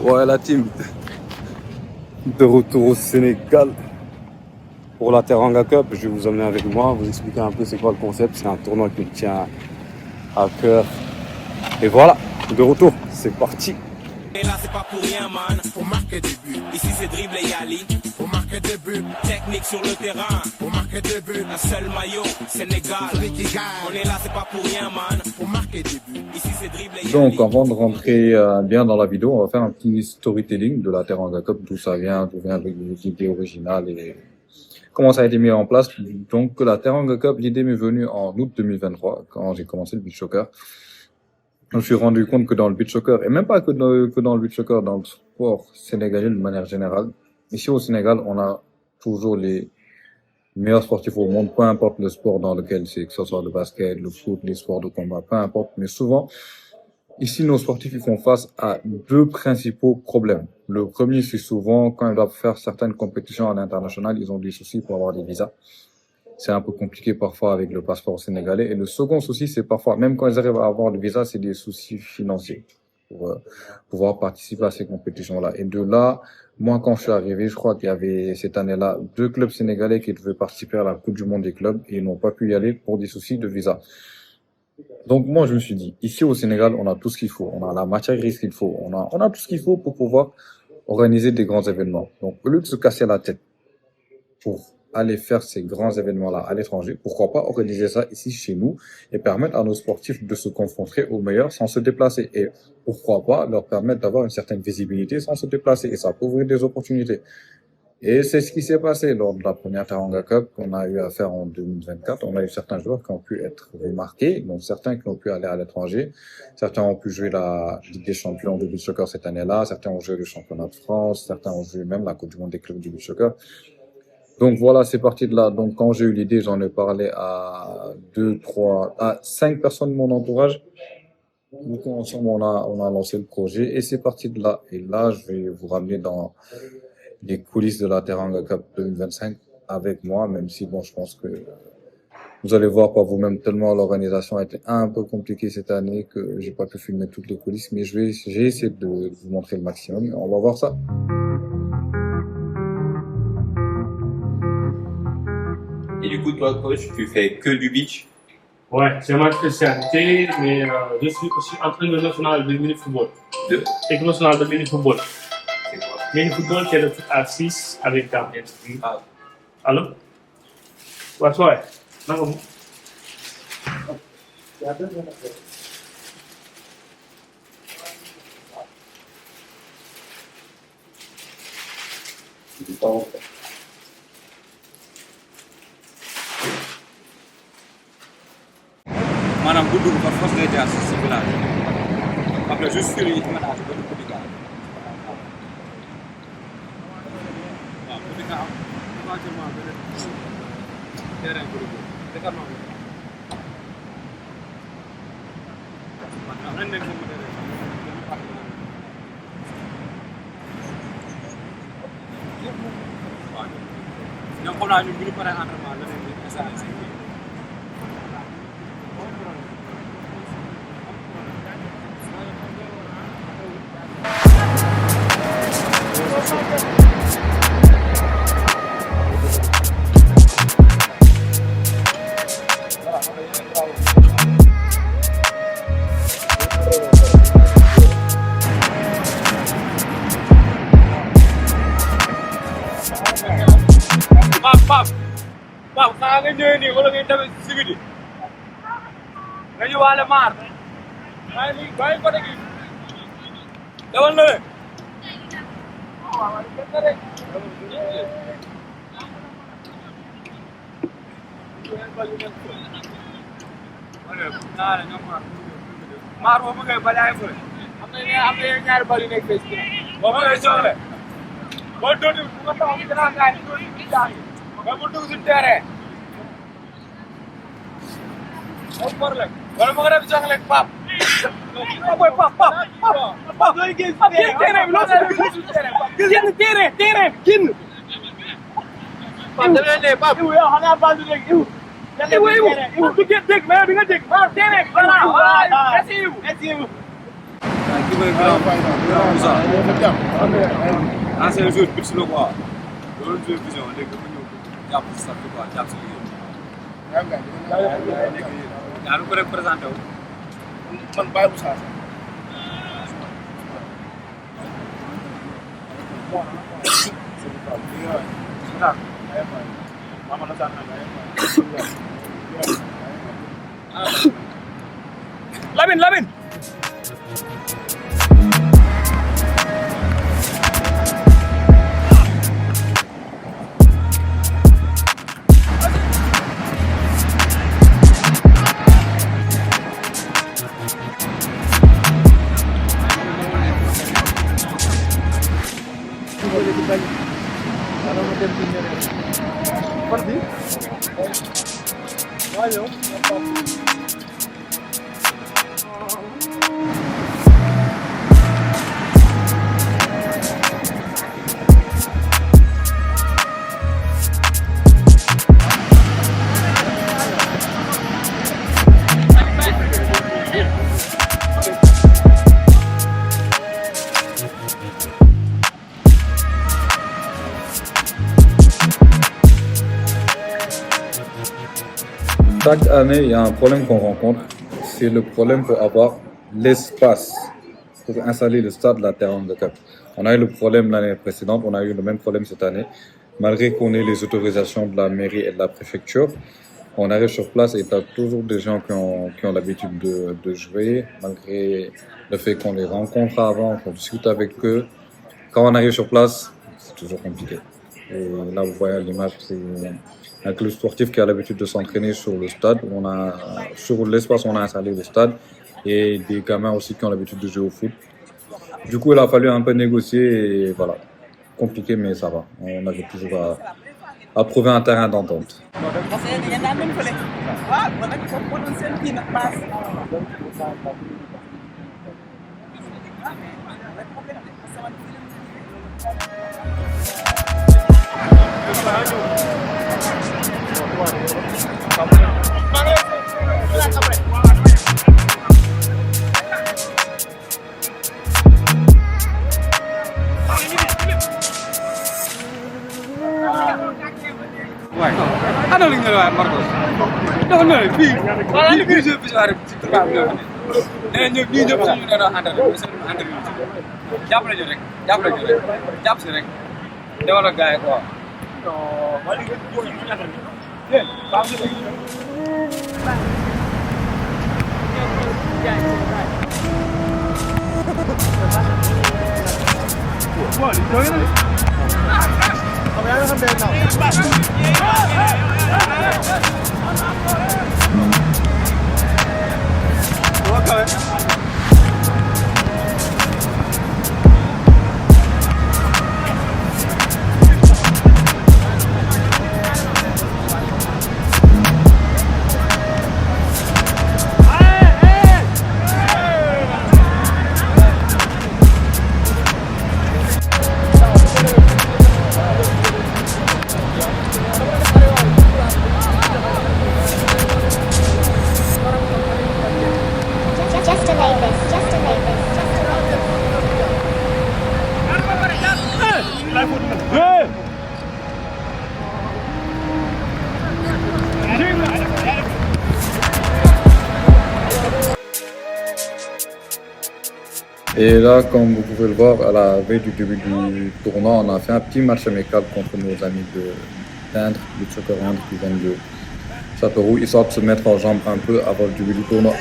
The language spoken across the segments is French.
Ouais, la team de retour au Sénégal pour la Teranga Cup. Je vais vous emmener avec moi, vous expliquer un peu c'est quoi le concept. C'est un tournoi qui me tient à cœur. Et voilà, de retour, c'est parti. Et là c'est pas pour rien man, faut marquer des buts. Ici c'est dribble et Ali, faut marquer des buts. Technique sur le terrain, faut marquer des buts. Un seul maillot, Sénégal. On est là c'est pas pour rien man, faut marquer des buts. Ici c'est dribble et Donc, avant de rentrer bien dans la vidéo, on va faire un petit storytelling de la Teranga Cup, d'où ça vient, d'où vient l'idée originale et comment ça a été mis en place. Donc, la Teranga Cup, l'idée m'est venue en août 2023, quand j'ai commencé le beach soccer. Je me suis rendu compte que dans le beach soccer, et même pas que dans le beach soccer, dans le sport sénégalais de manière générale, ici au Sénégal, on a toujours les meilleurs sportifs au monde, peu importe le sport dans lequel c'est, que ce soit le basket, le foot, les sports de combat, peu importe, mais souvent, ici, nos sportifs, ils font face à deux principaux problèmes. Le premier, c'est souvent, quand ils doivent faire certaines compétitions à l'international, ils ont des soucis pour avoir des visas. C'est un peu compliqué parfois avec le passeport sénégalais. Et le second souci, c'est parfois, même quand ils arrivent à avoir le visa, c'est des soucis financiers pour pouvoir participer à ces compétitions-là. Et de là, moi, quand je suis arrivé, je crois qu'il y avait cette année-là 2 clubs sénégalais qui devaient participer à la Coupe du Monde des clubs et ils n'ont pas pu y aller pour des soucis de visa. Donc moi, je me suis dit, ici au Sénégal, on a tout ce qu'il faut. On a la matière grise qu'il faut. On a tout ce qu'il faut pour pouvoir organiser des grands événements. Donc au lieu de se casser la tête pour aller faire ces grands événements-là à l'étranger, pourquoi pas organiser ça ici chez nous et permettre à nos sportifs de se confronter aux meilleurs sans se déplacer. Et pourquoi pas leur permettre d'avoir une certaine visibilité sans se déplacer. Et ça peut ouvrir des opportunités. Et c'est ce qui s'est passé lors de la première Teranga Cup qu'on a eu à faire en 2024. On a eu certains joueurs qui ont pu être remarqués, donc certains qui ont pu aller à l'étranger. Certains ont pu jouer la Ligue des Champions de beach soccer cette année-là. Certains ont joué le championnat de France. Certains ont joué même la Coupe du Monde des clubs du beach soccer. Donc voilà, c'est parti de là. Donc quand j'ai eu l'idée, j'en ai parlé à 5 personnes de mon entourage. Donc ensemble, on a lancé le projet et c'est parti de là. Et là, je vais vous ramener dans les coulisses de la Teranga Cup 2025 avec moi, même si bon, je pense que vous allez voir par vous-même tellement l'organisation a été un peu compliquée cette année que j'ai pas pu filmer toutes les coulisses, mais j'ai essayé de vous montrer le maximum. On va voir ça. Et du coup, toi, coach, tu fais que du beach? Ouais, c'est ma spécialité, mais je suis aussi entraîneur national de mini-football. Équipe nationale de mini-football. C'est quoi? Mini-football, c'est le foot à 6 avec gardien. Ah. Allô? Ouais. Non, maanaam bu dugg par force ngay jaar si village après juste fii nii mën naa ci benn petit gars waaw petit gars am actuellement benn terrain pour dugg dëkk am na ren nekk sama terrain waaw ñoom xam naa ñun bu ñu paree entraînement la leen di installé Pap, xanaa nga ñëwee nii wala ngay demee si biti nga yóbbaale maar bàyyi côté gi dawal na le maar boo bëggee balaay fa am na ñaari bal yu nekk fii boo bëggee soxla boo doon bu nga taxaw ci gannaaw gaay ni doon ci jàng mais bu dugg si terrain am problème wala ma nga def jox leen Pape boy Pape looy génn terrain bi loo génn terrain bi génn Pape da ngay ne Pape yow xanaa bandu rek yow du génn dégg mais bi nga dégg terrain bi voilà merci bëgg grand Moussa ancien joueur pitch la quoi loolu joueur vision léegi dafa ñëw jàpp si sax quoi jàpp si liggéey léegi yaa ngi ko rek présenté wu man Baye Moussa Lamine Chaque année, il y a un problème qu'on rencontre, c'est le problème pour avoir l'espace pour installer le stade de la Teranga Cup. On a eu le problème l'année précédente, on a eu le même problème cette année. Malgré qu'on ait les autorisations de la mairie et de la préfecture, on arrive sur place et il y a toujours des gens qui ont l'habitude de jouer, malgré le fait qu'on les rencontre avant, qu'on discute avec eux. Quand on arrive sur place, c'est toujours compliqué. Et là, vous voyez l'image, c'est un club sportif qui a l'habitude de s'entraîner sur le stade. Sur l'espace, on a installé le stade et des gamins aussi qui ont l'habitude de jouer au foot. Du coup, il a fallu un peu négocier et voilà. Compliqué, mais ça va. On avait toujours à trouver un terrain d'entente. Ano li nga wax Marcos dafa ne fii fii jeu bi rek ci tubaab ñoo ne ñëpp ñi ñëpp suñu doon entraîné suñu entraîné jàppale ñu rek jàpp si rek defal ak gars yi quoi Et là, comme vous pouvez le voir, à la veille du début du tournoi, on a fait un petit match amical contre nos amis d'Indre, du Soccer Indre qui viennent de Châteauroux, histoire de se mettre en jambe un peu avant le début du tournoi.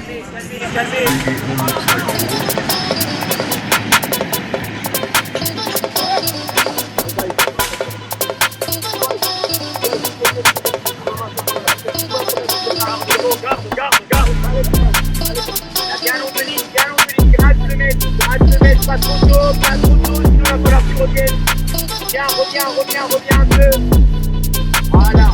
Reviens un peu. Voilà.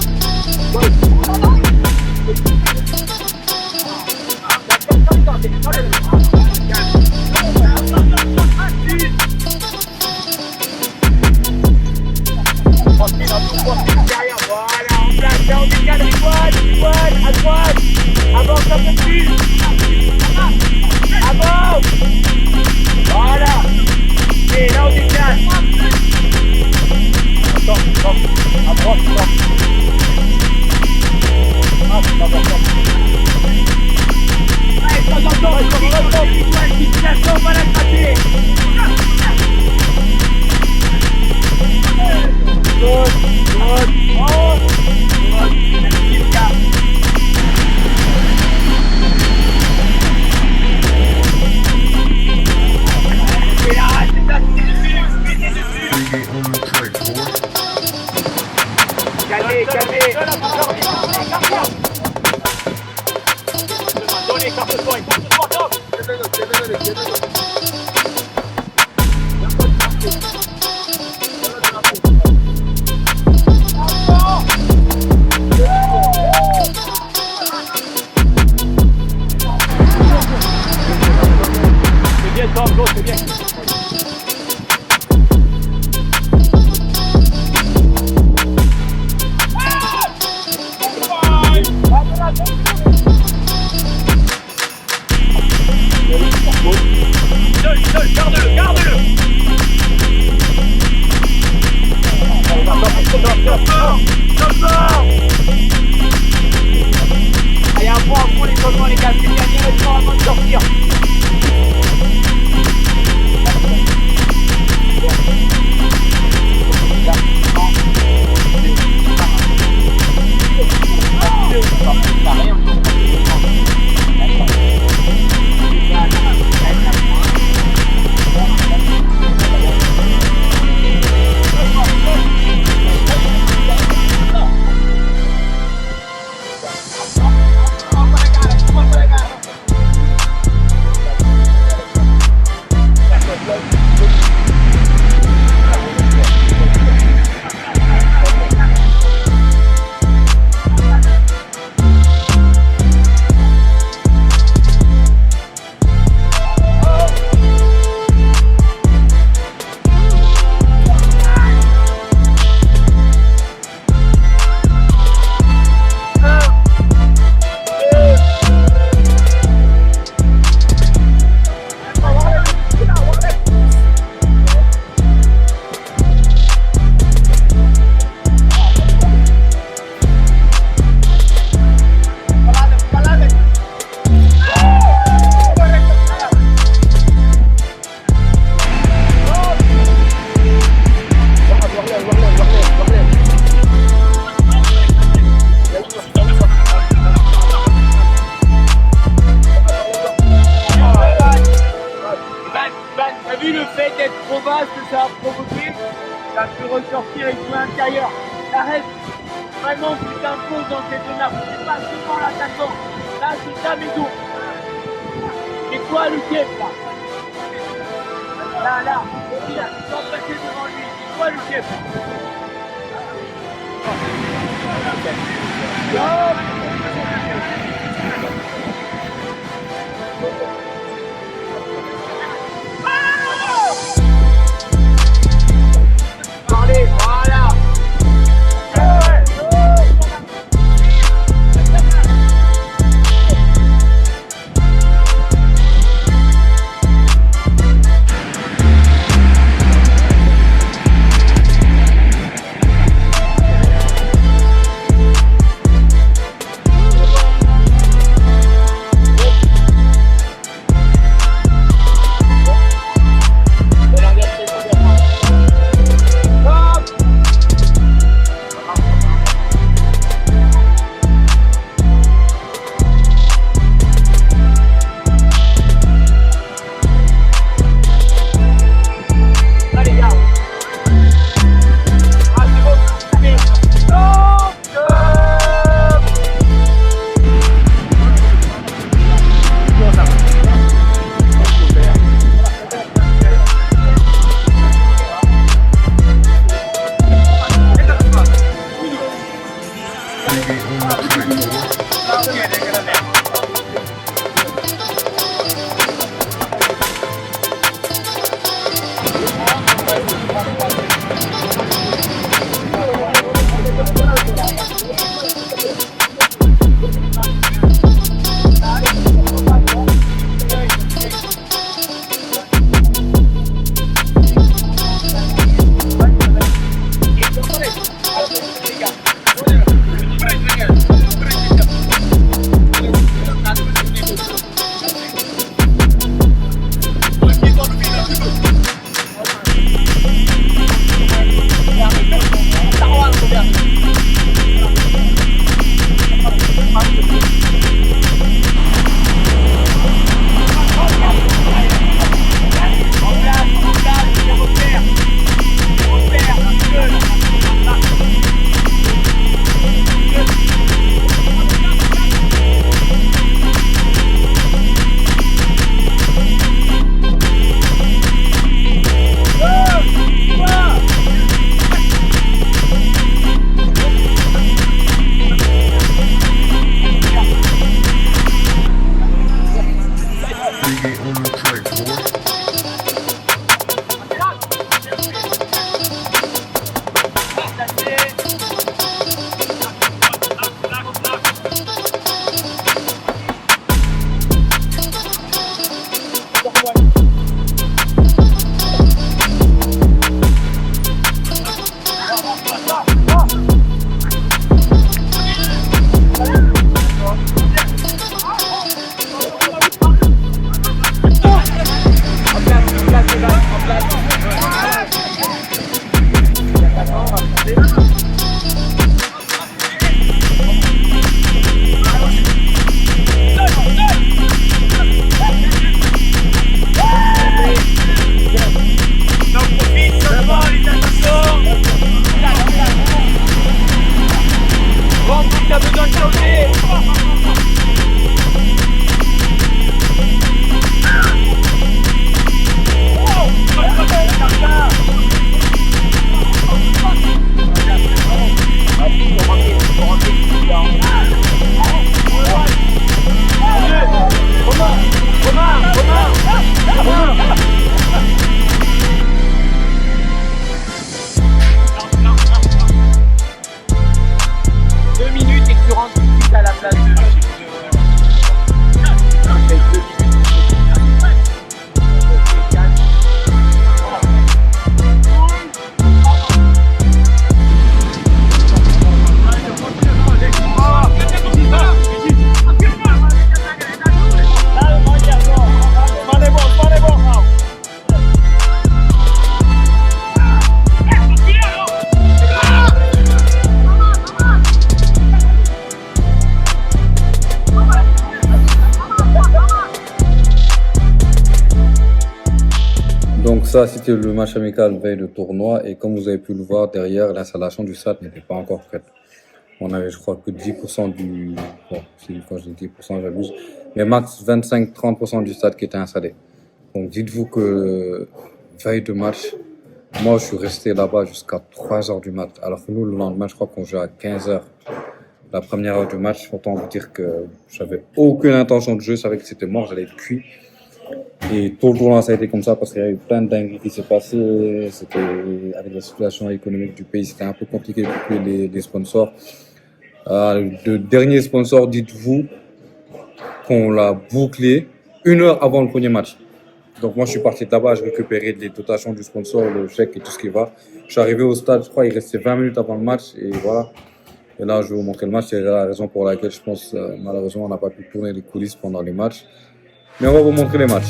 À droite. Avance un peu plus. Avance. Voilà. Et là, on décale. Stop, stop. À droite, stop. Ah, stop, stop. Allez, de temps en temps, circulation, on va la gratter. Good, good. Oh, good. Magnifique, gars. Et là, c'est ça, c'est dessus. Calmez, calmez. Donnez, carte-toi, c'est bien, Tom, l'autre, c'est bien. Seul, garde-le, garde-le. Allez, à fond les collements, les gars, c'est bien, bien le temps avant de sortir. T'as vu le fait d'être trop bas, que ça a provoqué? Ça peut ressortir et jouer intérieur. Arrête, vraiment tu t'imposes dans cette zone-là. C'est pas seulement l'attaquant. Là, c'est ça mes dos. C'est quoi le chef là? Là, tu dois passer devant lui. C'est quoi le chef? Allez, voilà. ça, c'était le match amical veille de tournoi. Et comme vous avez pu le voir derrière, l'installation du stade n'était pas encore prête. On avait, je crois, que 10% du... Bon, quand je dis 10%, j'abuse. Mais max 25-30% du stade qui était installé. Donc dites-vous que veille de match, moi je suis resté là-bas jusqu'à 3h du mat. Alors que nous, le lendemain, je crois qu'on jouait à 15h. La première heure du match, autant vous dire que j'avais aucune intention de jouer, je savais que c'était mort, j'allais être cuit. Et tout le tournoi, ça a été comme ça parce qu'il y a eu plein de dingueries qui s'est passé. C'était, avec la situation économique du pays, c'était un peu compliqué pour les sponsors. Le dernier sponsor, dites-vous qu'on l'a bouclé 1 heure avant le premier match. Donc moi, je suis parti de là-bas, je récupérais les dotations du sponsor, le chèque et tout ce qui va. Je suis arrivé au stade, je crois, il restait 20 minutes avant le match et voilà. Et là, je vais vous montrer le match. C'est la raison pour laquelle je pense, malheureusement, on n'a pas pu tourner les coulisses pendant les matchs. Mais on va vous montrer les matchs.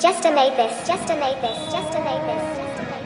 Just to make this, just to make this, just to make this, just to make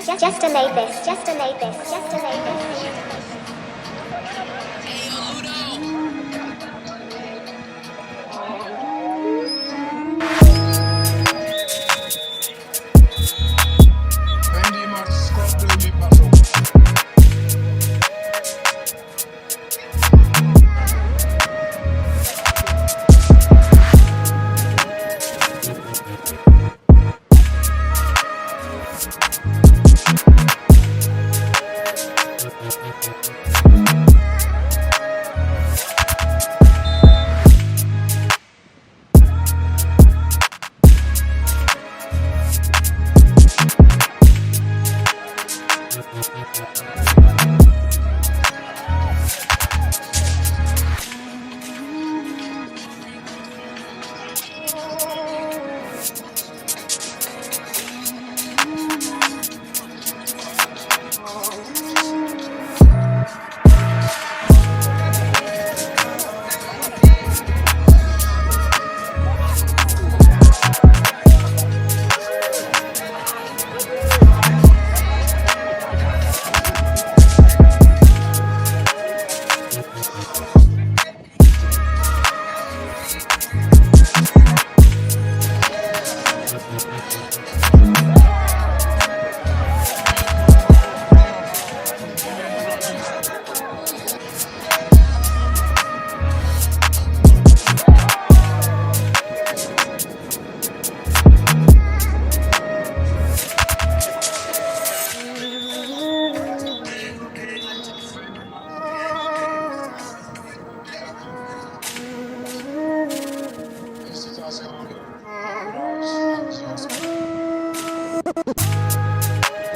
Just donate this. Just donate this. Just donate this.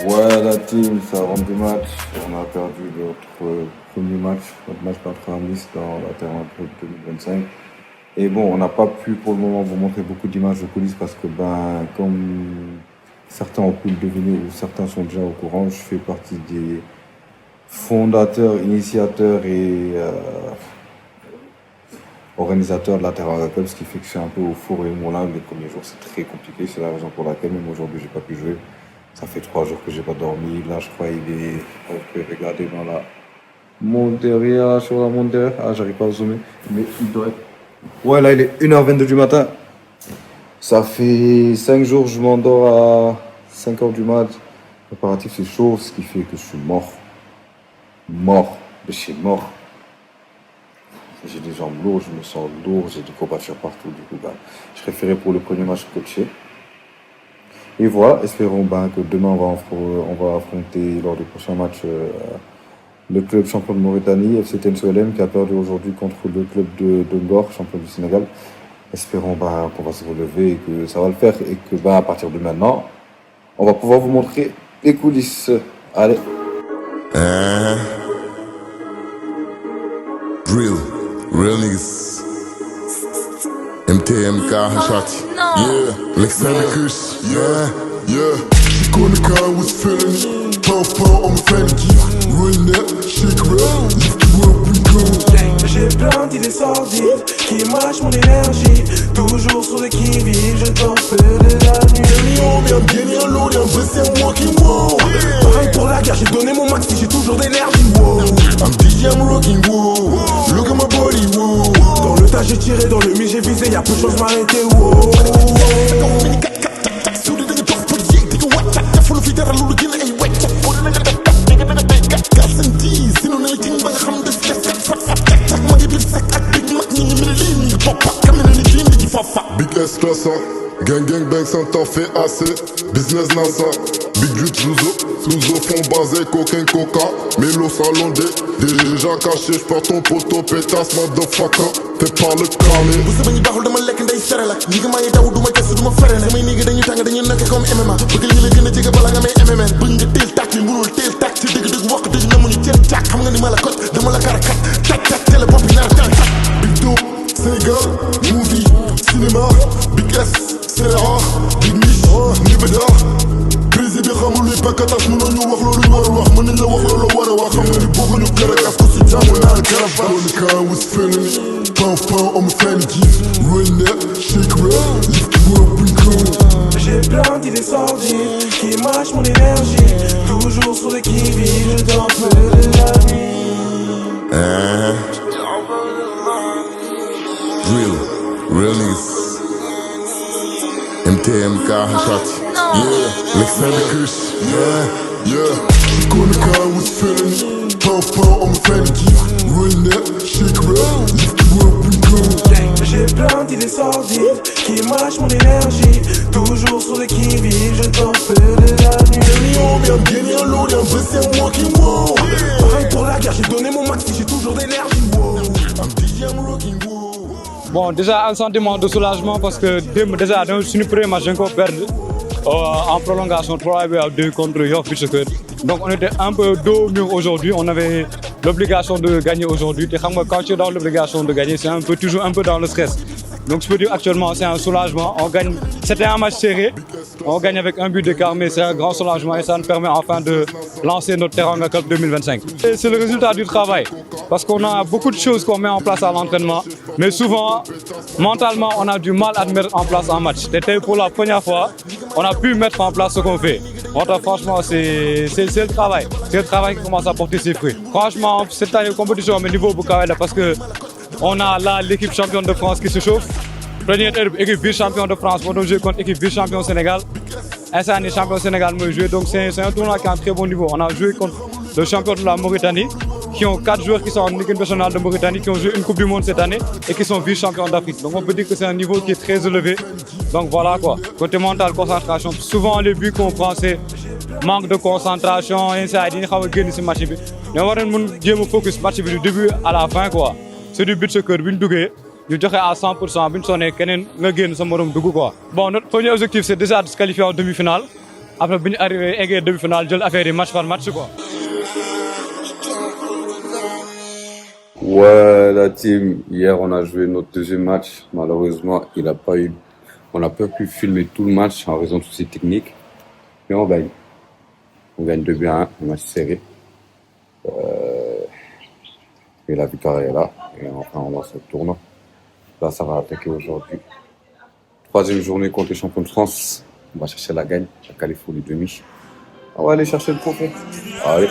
Ouais, la team, ça rentre du match. On a perdu notre premier match, notre match contre Nice dans la Terre 2025. Et bon, on n'a pas pu pour le moment vous montrer beaucoup d'images de coulisses parce que, comme certains ont pu le deviner ou certains sont déjà au courant, je fais partie des fondateurs, initiateurs et organisateurs de la Teranga Cup, ce qui fait que je suis un peu au four et au moulin. Les premiers jours, c'est très compliqué. C'est la raison pour laquelle même aujourd'hui, j'ai pas pu jouer. Ça fait 3 jours que j'ai pas dormi. Là, je crois il est... Vous pouvez regarder dans la Monteria, sur la Monteria. Ah, j'arrive pas à zoomer. Mais il doit être... Ouais, là, il est 1h22 du matin. Ça fait 5 jours, je m'endors à 5h du mat. Préparatif, c'est chaud, ce qui fait que je suis mort. Mort. Je suis mort. J'ai des jambes lourdes, je me sens lourd, j'ai des courbatures partout. Du coup, je préférais pour le premier match coacher. Et voilà, espérons que demain on va affronter lors du prochain match le club champion de Mauritanie, FC Tensoelem, qui a perdu aujourd'hui contre le club de Ngor, champion du Sénégal. Espérons qu'on va se relever et que ça va le faire et que à partir de maintenant, on va pouvoir vous montrer les coulisses. Allez. Real niggas. MTMK Hashati. Yeah, Lexanicus. Yeah. She gonna car was feeling it. Pow, on my fanny keys. Ruin that, shake real. Lift you up and go. J'ai plein d'idées sordides qui mâchent mon énergie. Toujours sur les qui-vive, je t'en fais de la nuit. Bien bien lourd, bien blessé, I'm walking, wow. Pareil pour la guerre, j'ai donné mon maxi, j'ai toujours d'énergie, wow. I'm DJ, I'm rocking, wow. Look at my body, wow. Dans le tas j'ai tiré, dans le mi j'ai visé, y'a peu de choses m'arrêter, wow. Big S classe, gang bang ça t'en fait assez. Business NASA, Big Jut Luzo fond basé, coquin coca. Mélo salondé, déjà caché, j'perds ton poteau, pétasse, motherfucker. T'es pas le cramé. Vous savez ni baaxul dama lekk ndey sere la. Ñi nga may daw duma kess duma fere na. Samay nigga dañuy tàng dañuy nekk comme MMA. Bëgg li la gën a jege bala nga may MMN. Bëgg nga teel tàkk li mënul teel tàkk. Ci dëgg wax dëgg namuñu teel tàkk. Xam nga ni ma la kot dama la karakat. Tak télé bopp yi nar a tàkk. Big Dope, Sénégal, movie, cinéma. Big S, c'est rare. Big Mich, Nibeda. Brisé bi xamul luy pakatas. Mënoon ñu wax loolu war a wax. Mën nañ la wax loolu war a wax. Xam nga ni bokkuñu karakas ko si jàmm naan karafat. On the car was feeling it. Pow, on my fanny keys. Ruin that, shake real. Lift you up and go. J'ai plein d'idées sordides qui mâchent mon énergie. Toujours sur le qui-vive, je t'en veux de la nuit. Real niggas. MTMK Hashati. Yeah, Alexander Kush. Yeah. Je connais quand I was feeling it. Pow, on me fait le kiff. Real net, shake real, lift you up and go. J'ai plein d'idées sordides qui mâchent mon énergie. Toujours sur le qui-vive, je t'en veux de la nuit. Bien gagné en lot, bien blessé en walking wow. Pareil pour la guerre, j'ai donné mon maxi, j'ai toujours d'énergie. Wow. I'm DJ, I'm rocking wow. Bon, déjà un sentiment de soulagement parce que déjà dans une première match, j'ai encore perdu en prolongation 3-2 contre York Beach. Donc on était un peu dos au mur aujourd'hui, on avait l'obligation de gagner aujourd'hui. Quand tu es dans l'obligation de gagner, c'est toujours un peu dans le stress. Donc je peux dire actuellement c'est un soulagement, on gagne. C'était un match serré, on gagne avec un but d'écart, mais c'est un grand soulagement et ça nous permet enfin de lancer notre Teranga Cup 2025. Et c'est le résultat du travail, parce qu'on a beaucoup de choses qu'on met en place à l'entraînement, mais souvent, mentalement, on a du mal à mettre en place un match. C'était pour la première fois, on a pu mettre en place ce qu'on fait. Donc, franchement, c'est le travail. C'est le travail qui commence à porter ses fruits. Franchement, cette année, compétition au niveau Bukavel, parce que on a là l'équipe championne de France qui se chauffe. Première équipe vice-champion de France, on joue contre l'équipe vice-champion Sénégal. Cette année, champion Sénégal, moi joué. Donc c'est un tournoi qui est à un très bon niveau. On a joué contre le champion de la Mauritanie, qui ont 4 joueurs qui sont en équipe nationale de Mauritanie, qui ont joué une Coupe du Monde cette année et qui sont vice-champions d'Afrique. Donc on peut dire que c'est un niveau qui est très élevé. Donc voilà quoi. Côté mental, concentration. Souvent les buts qu'on prend, c'est manque de concentration, inside, il y a un match. Mais on va focus match du début à la fin quoi. C'est du but que nous avons à 100%, Bon, notre premier objectif c'est déjà de se qualifier en demi-finale. Après, nous arrivons à demi-finale, je vais faire match par match. Quoi. Ouais, la team, hier on a joué notre deuxième match. Malheureusement, on n'a pas pu filmer tout le match en raison de soucis techniques. Mais on gagne. On gagne 2-1, un match serré. Et la victoire est là. Et enfin, on lance le tournoi. Là, ça va attaquer aujourd'hui. 3e journée contre les champions de France. On va chercher la gagne, la qualifie les demi. On va aller chercher le trophée. Allez.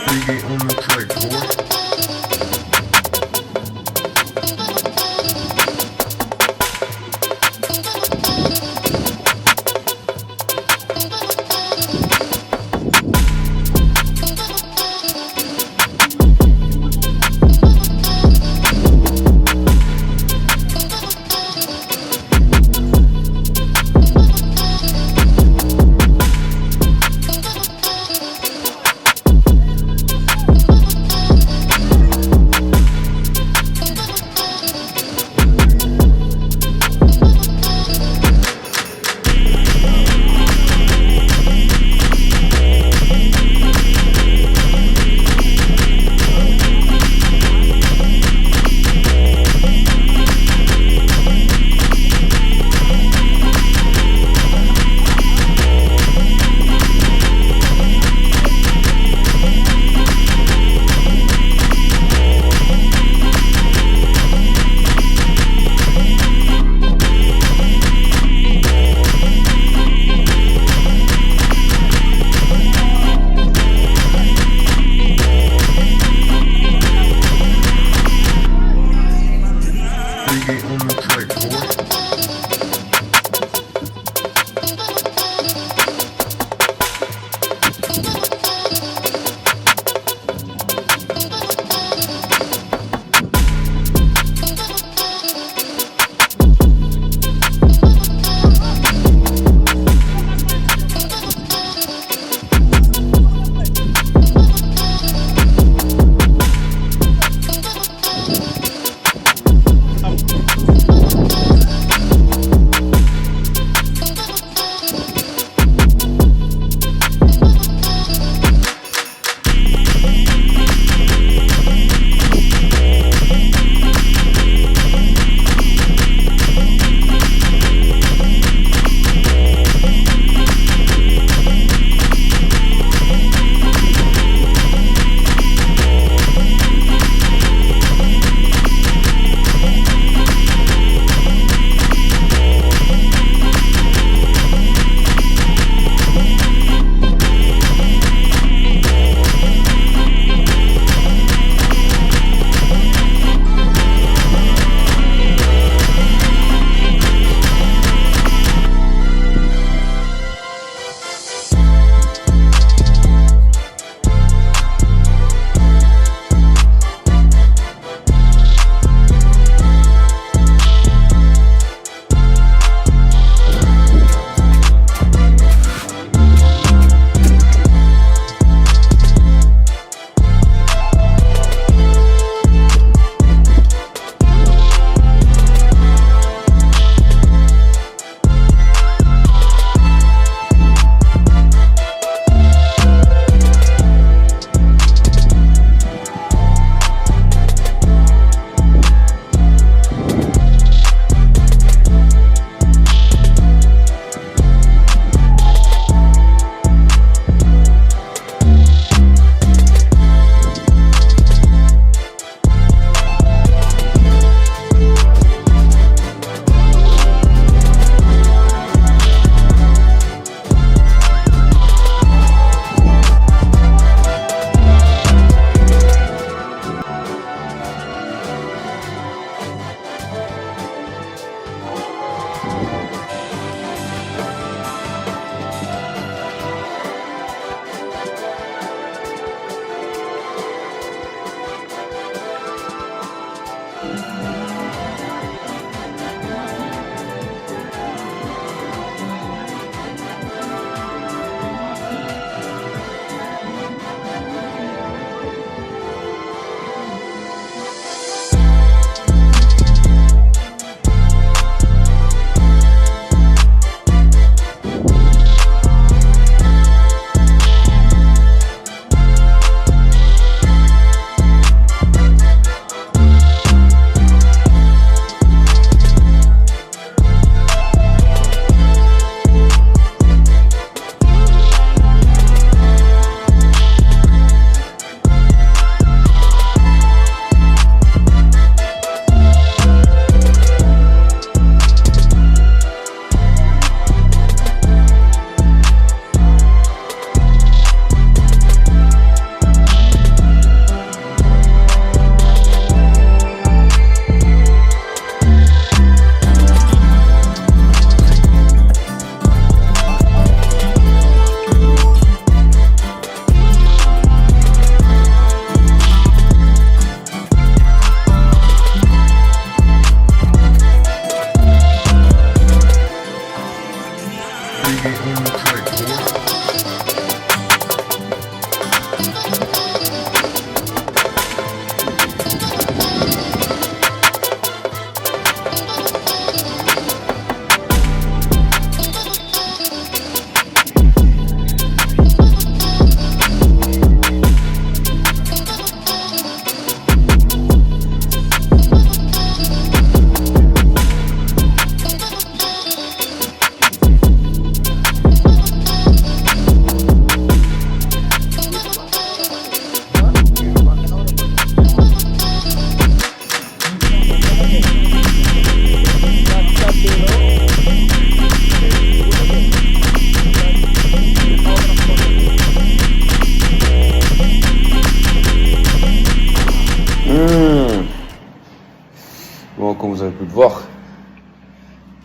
de voir.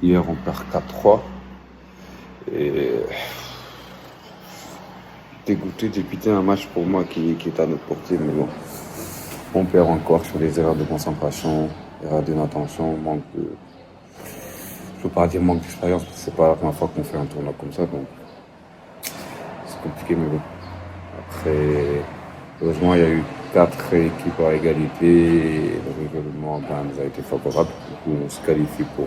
Hier, on perd 4-3. Et dégoûté, dépité, un match pour moi qui est à notre portée, mais bon. On perd encore sur des erreurs de concentration, erreurs d'inattention, manque de... Je peux pas dire manque d'expérience, parce que c'est pas la première fois qu'on fait un tournoi comme ça, donc c'est compliqué, mais bon. Après, heureusement, il y a eu 4 équipes à égalité, et le règlement nous a été favorable. Du coup, on se qualifie pour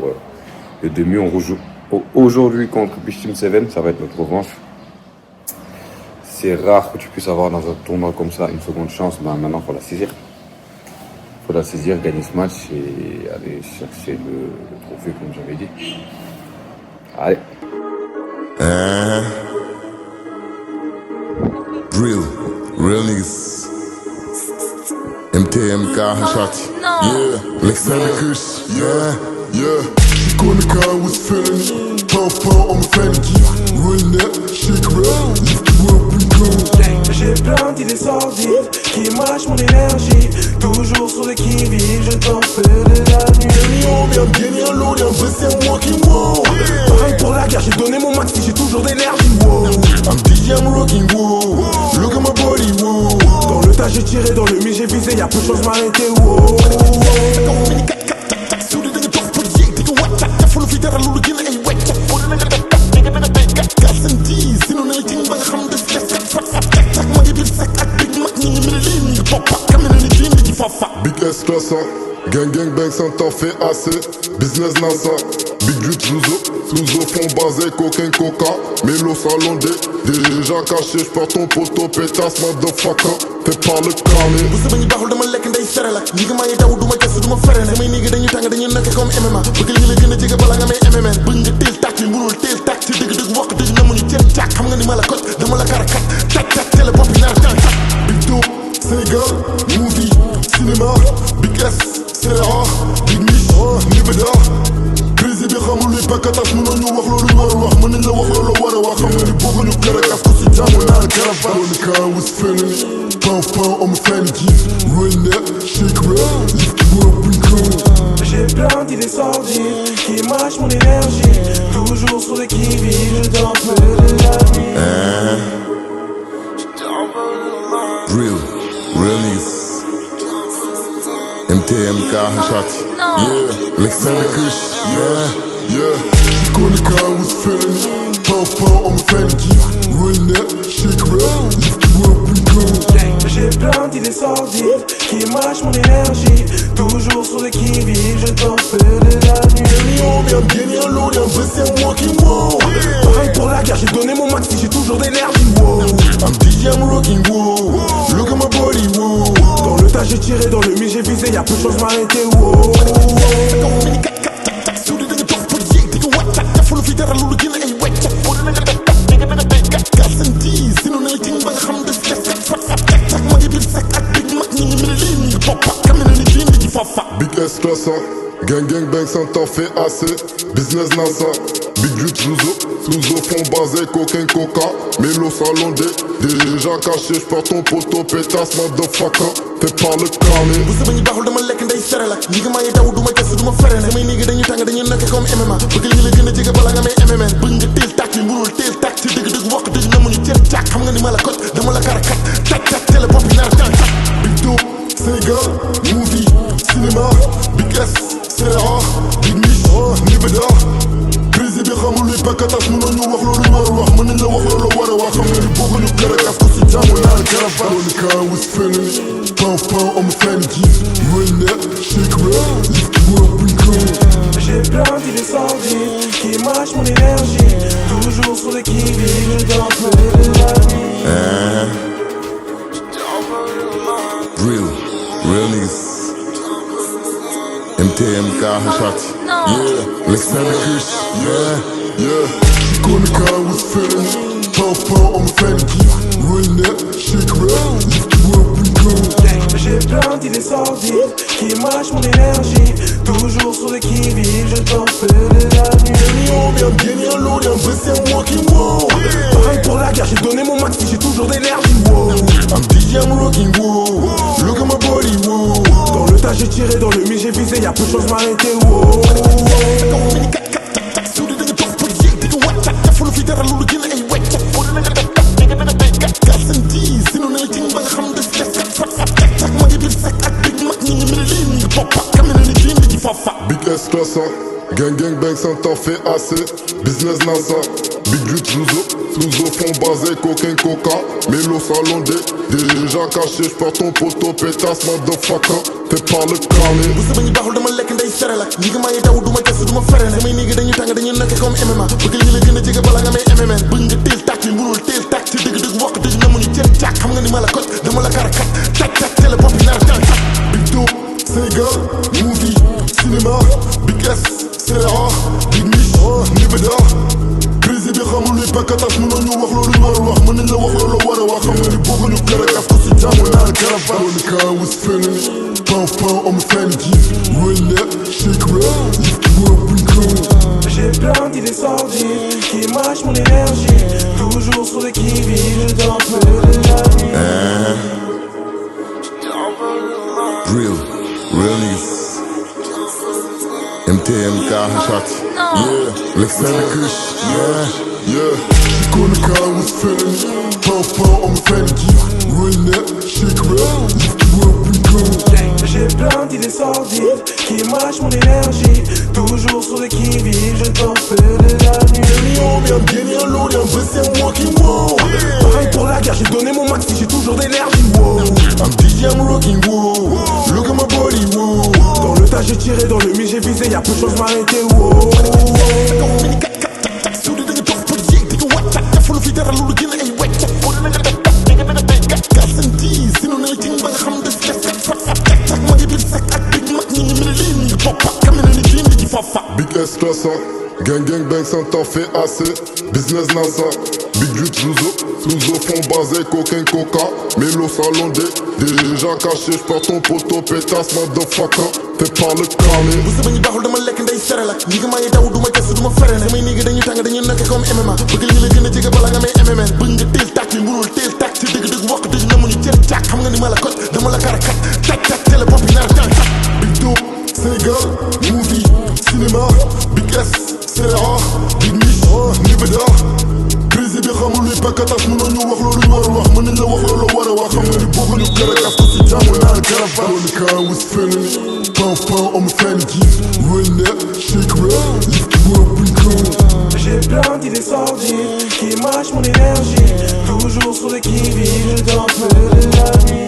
le demi. On rejoue aujourd'hui contre Beach Team 7, ça va être notre revanche. C'est rare que tu puisses avoir dans un tournoi comme ça une seconde chance, ben maintenant il faut la saisir. Il faut la saisir, gagner ce match et aller chercher le trophée comme j'avais dit. Allez. Real niggas. MTMK Hashati. Yeah, Alexander Kush. Yeah. She gonna come with felony. Pow on my felony. Run that, shake real. Lift you up and go. J'ai plein d'idées sordides qui mâchent mon énergie. Toujours sur le qui-vive, je t'en fais de la nuit. On vient de gagner un lot, d'un peu c'est moi qui wow. Pareil pour la guerre, j'ai donné mon maxi, j'ai toujours d'énergie. Wow. I'm DJ, I'm rocking, wow. Look at my body, wow. Dans le tas j'ai tiré, dans le mi j'ai visé, y'a peu de choses m'arrêter. Wow. Big S classe, gang bang ça t'en fait assez. Business NASA, Big Lut Luzo fond basé, cocaine coca. Mélo salondé, déjà caché, j'perds ton poteau, pétasse, motherfucker. T'es pas le cramé. bu sa bañu baaxul dama lekk ndey sere la ñi maa yi daw duma kess duma fere samay nigi dañu tàng dañu nekk comme MMA bëgg li la gën a jege bala nga may MMN bëgg nga teel tàkk mi mënul teel tàkk ci dëgg wax dëgg namuñu ceeb càkk xam nga ni ma la koj dama la karakat tak télé bopp yi nar tànk Big Dope, Sénégal, movie, cinéma, Big S, CRA, Big Mich, Nibeda. Crazy bi xamul luy pakatas mënoon ñu wax loolu war wax mën nañ la wax loolu war a wax xam nga ni bokkuñu karakas ku si jàmm naan karafat Only car was felony, pow on my felony. Run that, shake real, lift you up and go. J'ai plein d'idées sordides qui mâchent mon énergie. Toujours sur le qui-vive, je t'en fais de la nuit. Real niggas. MTMK Hashati. Yeah, Alexander Kush. Yeah. She gonna come with felony. Pow on my felony. Run that, shake real, lift you up and go. J'ai plein d'idées sordides qui mâchent mon énergie. Toujours sur le qui-vive, je t'en fais de la nuit. On vient de gagner un lot, d'un peu c'est moi qui wow. Pareil pour la guerre, j'ai donné mon maxi, j'ai toujours d'énergie. Wow. I'm DJ, I'm rocking, wow. Look at my body, wow. Dans le tas j'ai tiré, dans le mi j'ai visé, y'a peu de choses m'arrêter. Wow. Big S classe, gang bang ça t'en fait assez. Business NASA, Big Lut Luzo fond basé, cocaine coca. Mélo salondé, déjà caché, j'perds ton poteau, pétasse, motherfucker. T'es pas le cramé. bu sa bañu baaxul dama lekk ndey sere la ñi maa yi daw duma kess duma fere samay nigi dañu tàng dañu nekk comme MMA bëgg li la gën a jege bala nga may MMN bëgg nga teel tàkk mi mënul teel tàkk ci dëgg wax dëgg namuñu ceeb càkk xam nga ni ma la koj dama la karakat tak télé bopp yi nar tànk Big Dope, Sénégal, movie, cinéma, Big S, CRA, Big Mich, Nibeda. Crazy bi xamul luy pakatas mënoon ñu wax loolu war a wax mën nañ la wax loolu war a wax xam nga ni bokkuñu karakas ku si jàmm naan karafat Only car was felony, pow on my felony. Run that, shake real, lift you up and go. J'ai plein d'idées sordides qui mâchent mon énergie. Toujours sur le qui-vive, je t'en fais de la nuit. Real niggas. MTMK Hashati. Yeah, Alexander Kush. Yeah. She gonna come with felony. Pow on my felony. Run that, shake real, lift you up and go. J'ai plein d'idées sordides qui mâchent mon énergie. Toujours sur le qui-vive, je t'en fais de la nuit. On vient de gagner un lot, d'un peu c'est moi qui wow. Pareil pour la guerre, j'ai donné mon maxi, j'ai toujours d'énergie. Wow. I'm DJ, I'm rocking, wow. Look at my body, wow. Dans le tas j'ai j'ai tiré dans le mi, j'ai visé, y'a peu de choses m'arrêter. Wow. Big S classa, gang bang ça t'en fait assez. Business NASA, Big Gut Flouzo fond basé, cocaine coca. Mélo salondé, déjà caché, j'perds ton poteau pétasse, motherfucker. T'es pas le cramé. bu sama ñu baaxul dama lekk ndey sere la ñi maa ngi daw duma test duma fere samay nigga dañuy tàng dañuy nekk comme MMA bëgg ñu la gën a jege bala nga may MMN bëgg nga teel tàkk mi mënul teel tàkk ci dëgg wax dëgg na mu ñu jël càkk xam nga ni ma la koj dama la kar kat tak télé bopp nar tan tak Big Dope, Sénégal, movie, cinéma. Big S, c'est rare. Big Mich, Nibeda. Crazy bi xamul luy pakatas mënoo ñu wax loolu ñu war a wax mën nañ la wax loolu war a wax xam nga ni bëgguñu karakas ko si jàmm naan karafan Only car was feeling it. Pound on my fanny jeans. Real net, shake real. Lift the world, we go. J'ai plein d'idées sordides qui mâchent mon énergie. Toujours sur les qui-vive, je dors peu de la nuit. Real niggas. MTMK Hachat. Yeah, Alexander Kush. Yeah. She call the car was feeling it. Pound on my fanny jeans. Real net, shake real. Lift the world, we go. J'ai plein d'idées sordides qui mâchent mon énergie. Toujours sur les qui-vive, je dors peu de la nuit. I'm getting a load, I'm busy, I'm walking, wow. Pareil pour la guerre, j'ai donné mon max, j'ai toujours d'énergie, wow. I'm DJ, I'm rocking, wow. Look at my body, wow. Dans le tas j'ai tiré, dans le mi j'ai visé, y'a peu de choses m'arrêter, wow. Big S classa, gang bang ça t'en fait assez. Business NASA, Big Gut Flouzo fond basé, cocaine coca. Mélo salondé, déjà caché, j'perds ton poteau pétasse, motherfucker. T'es pas le cramé. bu sama ñu baaxul dama lekk ndey sere la ñi maa ngi daw duma test duma fere samay nigga dañuy tàng dañuy nekk comme MMA bëgg ñu la gën a jege bala nga may MMN bëgg nga teel tàkk mi mënul teel tàkk ci dëgg wax dëgg na mu ñu jël càkk xam nga ni ma la koj dama la kar kat tak télé bopp nar tan tak Big Dope, Sénégal, movie, cinéma. Big S, c'est rare. Big Mich, Nibeda. Crazy bi xamul luy pakatas mënoo ñu wax loolu ñu war a wax mën nañ la wax loolu war a wax xam nga ni bëgguñu karakas ko si jàmm naan karafan Only car was feeling it. Pound on my fanny jeans. Real net, shake real. Lift the world, we go. J'ai plein d'idées sordides qui mâchent mon énergie. Toujours sur les qui-vive, je dors peu de la nuit.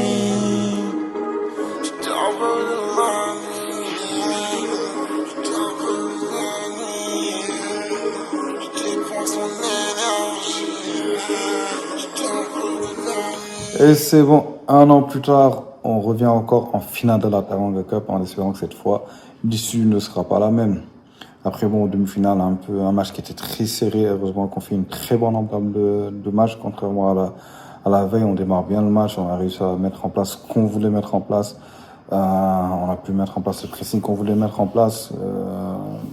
Et c'est bon, 1 an plus tard, on revient encore en finale de la Teranga Cup en espérant que cette fois, l'issue ne sera pas la même. Après, bon, demi-finale, un match qui était très serré. Heureusement qu'on fait une très bonne entame de match, contrairement à la veille. On démarre bien le match, on a réussi à mettre en place ce qu'on voulait mettre en place. On a pu mettre en place le pressing qu'on voulait mettre en place.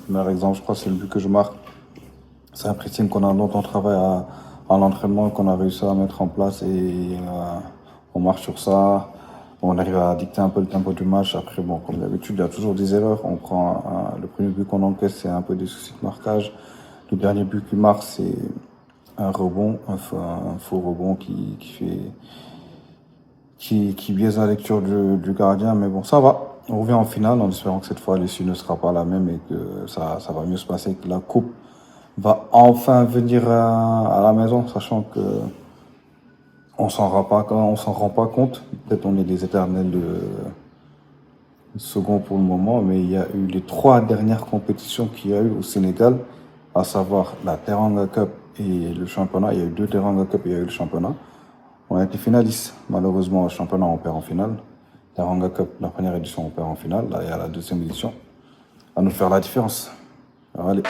Meilleur exemple, je crois, c'est le but que je marque. C'est un pressing dont on travaille à l'entraînement, qu'on a réussi à mettre en place et on marche sur ça. On arrive à dicter un peu le tempo du match. Après, bon, comme d'habitude, il y a toujours des erreurs. On prend le premier but qu'on encaisse, c'est un peu des soucis de marquage. Le dernier but qu'il marque, c'est un rebond, un faux rebond qui biaise la lecture du gardien. Mais bon, ça va. On revient en finale en espérant que cette fois, l'issue ne sera pas la même et que ça va mieux se passer, que la coupe va enfin venir à la maison, sachant que on s'en rend pas compte. Peut-être on est des éternels second pour le moment, mais il y a eu les 3 dernières compétitions qu'il y a eu au Sénégal, à savoir la Teranga Cup et le championnat. Il y a eu 2 Teranga Cup et il y a eu le championnat. On a été finalistes. Malheureusement, le championnat, on perd en finale. Teranga Cup, la première édition, on perd en finale. Là, il y a la deuxième édition. À nous faire la différence. Alors, allez.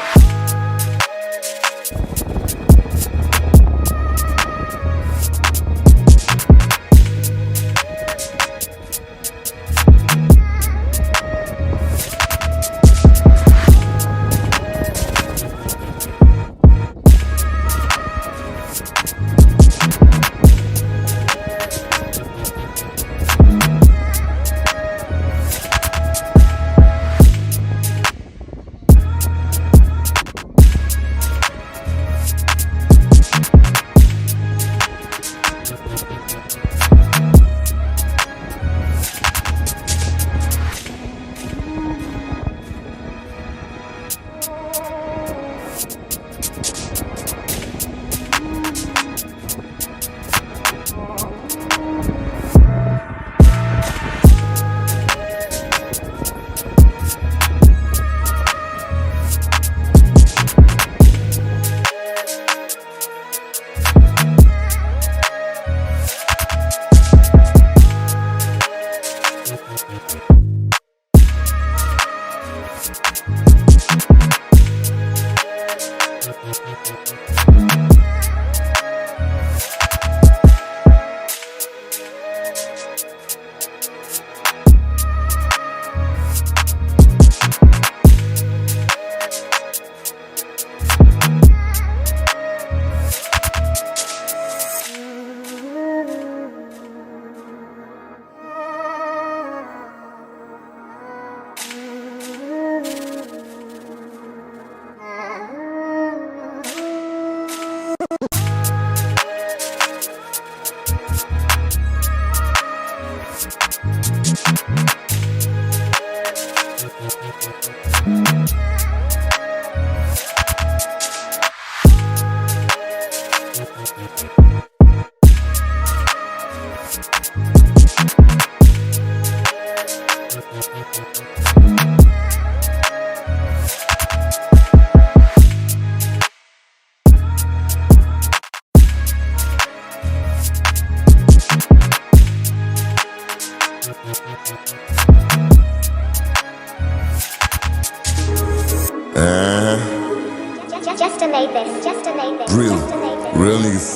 this, just donate this, Real, just donate this. real niggas.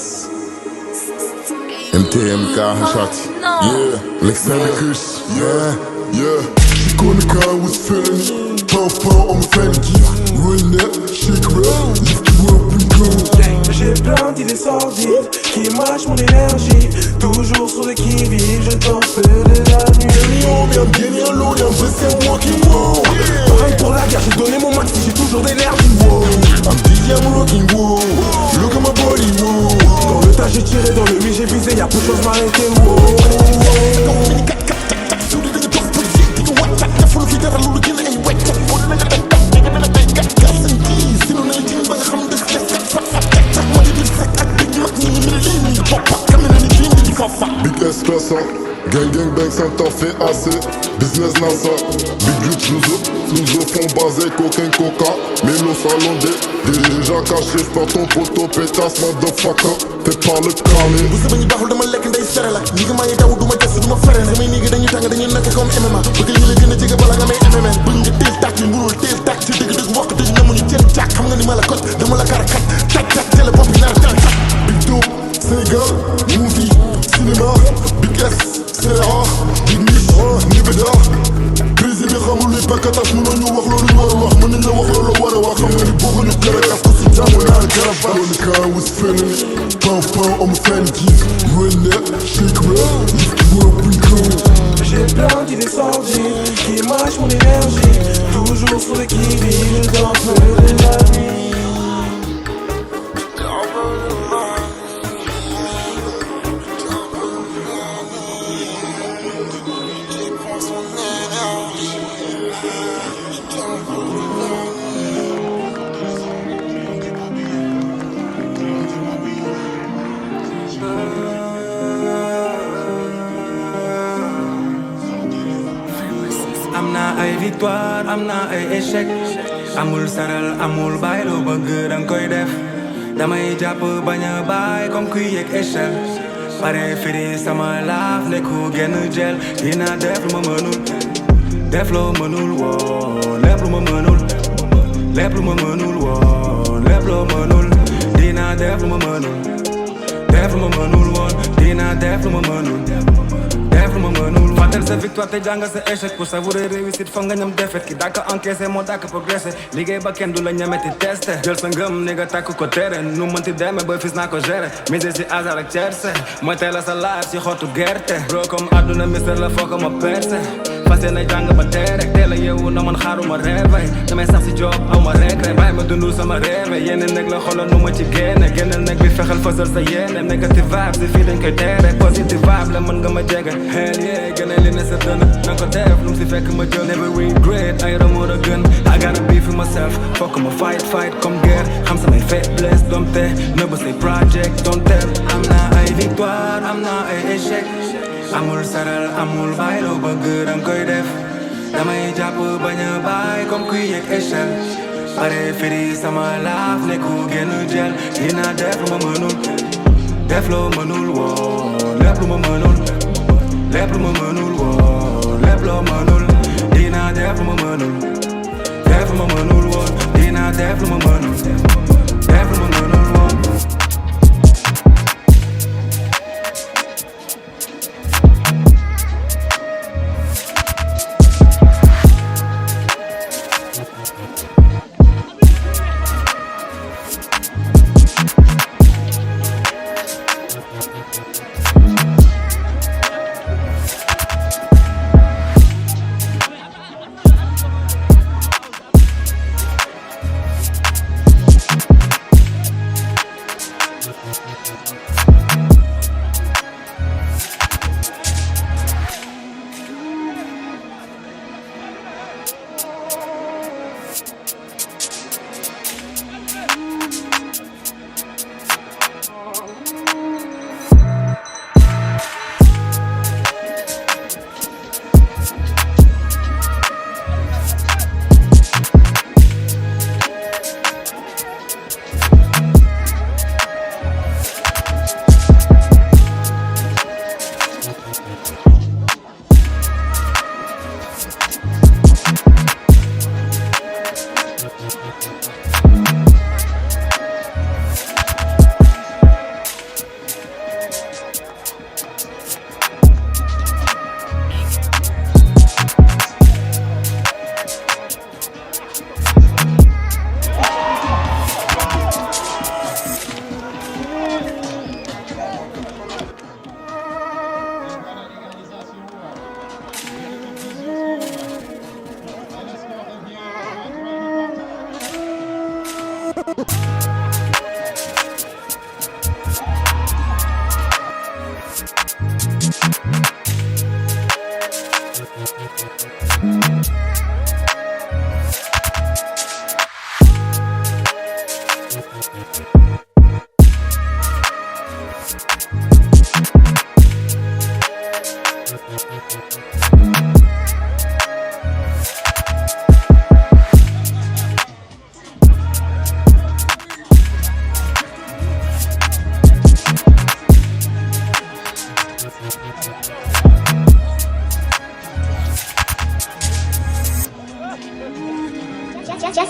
MTMK shot. Yeah, Alexander Kush. Yeah, yeah. She gonna come with feeling. Pow pow, I'm feeling you. Ruin that, shake real. Lift you up and go. J'ai plein d'idées sordides qui mâchent mon énergie. Toujours sur le qui-vive, je t'en fais de la nuit. On vient de gagner un lot, y'a c'est moi qui wow. Pareil pour la guerre, j'ai donné mon max, j'ai toujours d'énergie. Wow. I'm DJ, I'm rocking, wow. Look at my body, wow. Dans le tas j'ai tiré, dans le mi j'ai visé, y'a peu de choses m'arrêter. Wow. Big S classa, gang gang bang ça t'en fait assez. Business NASA, big juke nous font baser cocaine coca. Mélo salondé, déjà caché, j'perds ton poteau pétasse motherfucker. T'es pas le carnet. bu sama ñi baaxul dama lekk ndey sere la ñi nga may daw duma gëstu duma fere samay nigga dañuy tàng dañuy nekk comme MMA bëgg ñu la gën a jege bala nga may MMN bëgg nga teel tàkk ñu mënul teel tàkk ci dëgg dëgg wax dëgg namuñu teel tàkk xam nga ni ma la kot dama la kar kat tak tak télé bopp yi nar tak tak Big dope, Sénégal, movie, cinéma, Big S, CRA, Big Niche, Nibeda. Crise bi xamul luy pakatas mënoo ñu wax loolu war a wax mën nañ la wax loolu war a wax xam nga ni bëgguñu karakas ko si jàmm naan karafas Gonna come with feeling, pow pow, I'm feeling keys. Ruin that, shake real, lift you up and go. J'ai plein d'idées sordides qui mâchent mon énergie. Toujours sur le qui-vive, je t'en fais de la nuit. am naa ay victoire am naa ay échec amul saral amul baay loo bëgg danga koy def damay jàpp bañ a baay comme kuy yëg échelle pare firi sama laaf nekku genn jël dina def lu ma mënul def loo mënul woo lépp lu ma mënul lépp lu ma mënul woo lépp loo mënul dina def lu ma mënul def lu ma mënul woon dina def lu ma mënul def lu ma mënul fàttal sa victoire te jàng sa échec pour savourer réussite foog nga ñam défaite ki dàkk encaissé moo dàkk progressé liggéey ba kenn du la ñameti testé jël sa ngëm ni nga tàkk ko tere nu mënti demee ba fis naa ko gérer mise si hasard ak tiercé mooy teel a sa laar si xottu gerte bro comme àdduna mister la foo ko ma percé fas yéene jàng ba teere teel a yeewu na man xaaruma réveil damay sax si job aw ma récré bàyyi ma dund sama rêve yéene nekk la xoolal nu ma ci génne génneel nekk bi fexel fësal sa yéene négative vibe si fii dañ koy teere positive vibe la mën nga ma jege hell yeah gëne li ne sa dënn na ko def lu mu si fekk ma jël never regret ay remords a gën I gotta be for myself fokk ma fight comme guerre xam samay faiblesse doom te nëbb say project don't tell am naa ay victoire am naa ay échec amul saral amul baay loo bëgg danga koy def damay jàpp bañ a baay comme kuy yëg échelle pare firi sama laaf nekku genn jël dina def lu ma mënul def loo mënul woo lépp lu ma mënul lépp lu ma mënul woo lépp loo mënul dina def lu ma mënul def lu ma mënul woon dina def lu ma mënul def lu ma mënul woon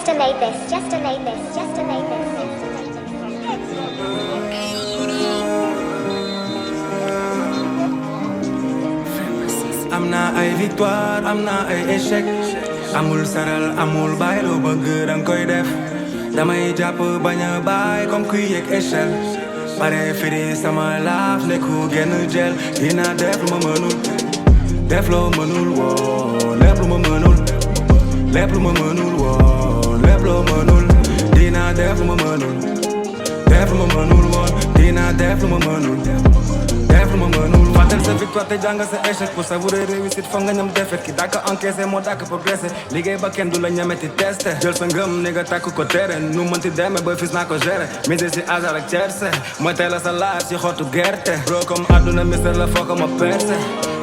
Just donate this. Just donate this. Just donate this. am naa ay victoire am naa ay échec amul saral amul bàyyi loo bëgg danga koy def damay jàpp bañ a bàyyi comme kuy yéeg échelle pare firi sama laaf nekku genn jël dina def lu ma mënul def loo mënul woo lépp lu ma mënul lépp lu ma mënul woo lépp loo mënul dina def lu ma mënul def lu ma mënul woon dina def lu ma mënul def lu ma mënul fàttal sa victoire te jàng sa échec pour savourer réussite foog nga ñam défaite ki dàkk encaissé moo dàkk progressé liggéey ba kenn du la ñameti testé jël sa ngëm ni nga tàkk ko tere nu mënti demee ba fis naa ko gérer mise si hasard ak tiercé mooy tey la sa laaj si xottu gerte bro comme àdduna mister la foo ko ma percé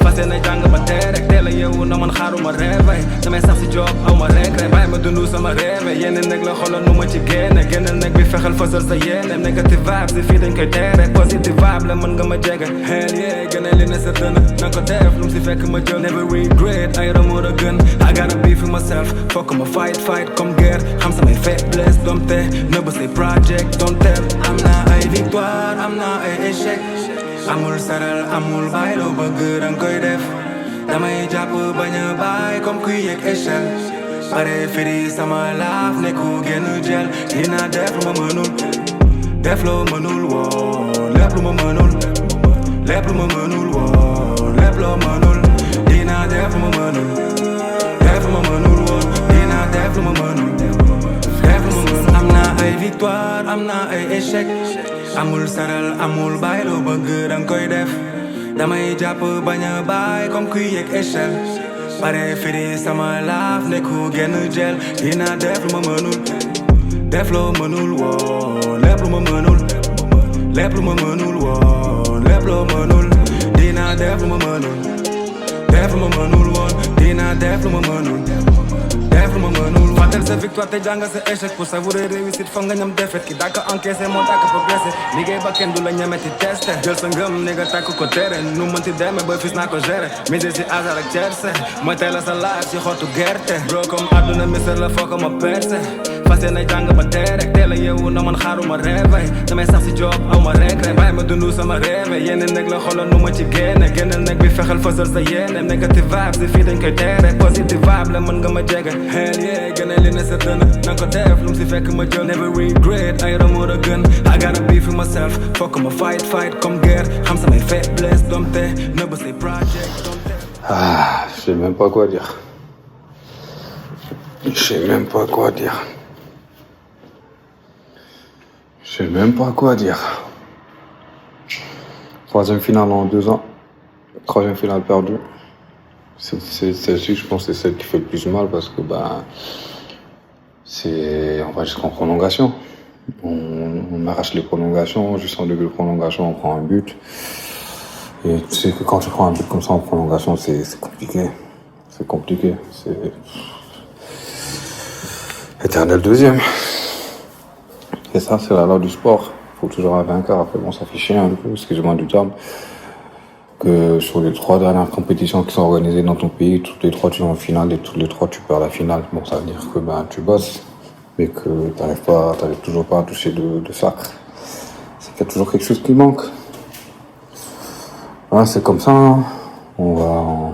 fase na jàng ba tey rek teel a yeewu na man xaaruma réveil damay sax si job aw ma regret bàyyi ma dund sama rêve yenn nekk la xoolal nu ma ci génne génnal nekk bi fexel fësal sa yéene négative vibe si fii dañ koy tere positive vibe la mën nga ma jege hell yeah gënal li ne sa dënn nanga ko def lu mu si fekk ma jël never regret ay ramoo a gën I gotta be for myself fokk ma fight comme guerre xam samay faiblesse doom te nëbb say project don't tell am naa ay victoire am naa ay échec amul saral amul bàyyi loo bëgg danga koy def damay jàpp bañ a bàyyi comme kuy yéeg échelle pare firi sama laaf nekku genn jël dina def lu ma mënul def loo mënul woo lépp lu ma mënul lépp lu ma mënul woo lépp loo mënul dina def lu ma mënul def lu ma mënul woo dina def lu ma mënul def lu ma mënul am naa ay victoire am naa ay échec amul saral amul bàyyi loo bëgg danga koy def damay jàpp bañ a bàyyi comme kuy yéeg échelle pare firi sama laaf nekku genn jël dina def lu ma mënul def loo mënul woo lépp lu ma mënul lépp lu ma mënul woo lépp loo mënul dina def lu ma mënul def lu ma mënul woon dina def lu ma mënul def lu ma mënul fàttal sa victoire te jàng sa échec pour savourer réussite foog nga ñam défaite ki dàkk encaissé moo dàkk progressé liggéey ba kenn du la ñameti testé jël sa ngëm ni nga tàkk ko tere nu mënti demee ba fis naa ko gérer mise si hasard ak tiercé mooy tey la sa laaj si xottu gerte bro comme àdduna mister la foo ko ma percé fase na jàng ba tey rek teel a yeewu na man xaaruma réveil damay sax si job aw ma regret bàyyi ma dund sama rêve yenn nekk la xoolal nu ma ci génne génnal nekk bi fexel fësal sa yéene négative vibe si fii dañ koy tere positive vibe la mën nga ma jege hell yeah gënal li ne sa dënn nanga ko def lu mu si fekk ma jël never regret ay ramoo a gën I gotta be for myself fokk ma fight comme guerre xam samay faiblesse doom te nëbb say project je sais même pas quoi dire. Je sais même pas quoi dire. Je sais même pas quoi dire. Troisième finale en 2 ans. Troisième finale perdue. Celle-ci, je pense que c'est celle qui fait le plus mal parce que on va jusqu'en prolongation. On arrache les prolongations. Juste en début de prolongation, on prend un but. Et tu sais que quand tu prends un but comme ça en prolongation, c'est compliqué. C'est compliqué. C'est éternel deuxième. Et ça, c'est la loi du sport. Il faut toujours un vainqueur. Après, bon, ça fait chier un peu, excusez-moi du terme, que sur les 3 dernières compétitions qui sont organisées dans ton pays, toutes les 3 tu vas en finale et toutes les 3 tu perds la finale. Bon, ça veut dire que tu bosses, mais que t'arrives toujours pas à toucher de sacre. C'est qu'il y a toujours quelque chose qui manque. Voilà, c'est comme ça. Hein. On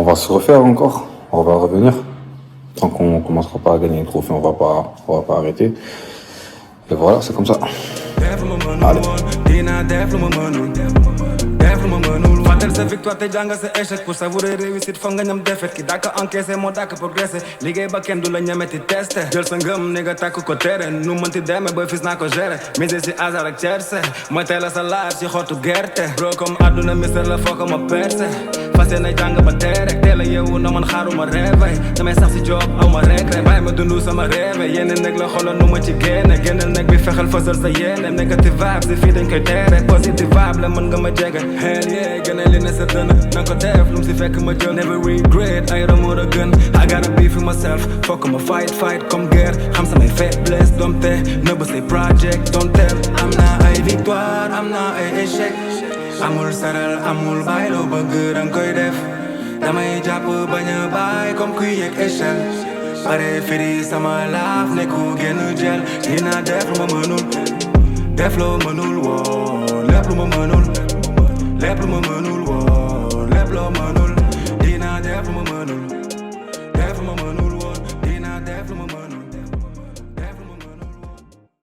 va se refaire encore. On va revenir. Tant qu'on commencera pas à gagner les trophées, on va pas arrêter. Et voilà, c'est comme ça. Allez. fàttal sa victoire te jàng sa échec pour savourer réussite foog nga ñam défaite ki dàkk encaissé moo dàkk progressé liggéey ba kenn du la ñameti testé jël sa ngëm ni nga tàkk ko tere nu mënti demee ba fis naa ko gérer mise si hasard ak tiercé mooy tey la sa laaj si xottu gerte bro comme àdduna mister la foo ko ma percé fase na jàng ba tey rek teel a yeewu na man xaaruma réveil damay sax si job aw ma regret bàyyi ma dund sama rêve yenn nekk la xoolal nu ma ci génne génnal nekk bi fexel fësal sa yéene négative vibe si fii dañ koy tere positive vibe la mën nga ma jege hell yeah gënal li ne sa dënn nanga ko def lu mu si fekk ma jël never regret ay ramoo a gën I gotta be for myself fokk ma fight comme guerre xam samay faiblesse doom te nëbb say project don't tell am naa ay victoire am naa ay échec amul saral amul bàyyi loo bëgg danga koy def damay jàpp bañ a bàyyi comme kuy yéeg échelle pare firi sama laaf nekku genn jël dina def lu ma mënul def loo mënul woo lépp lu ma mënul lépp lu ma mënul woo lépp loo mënul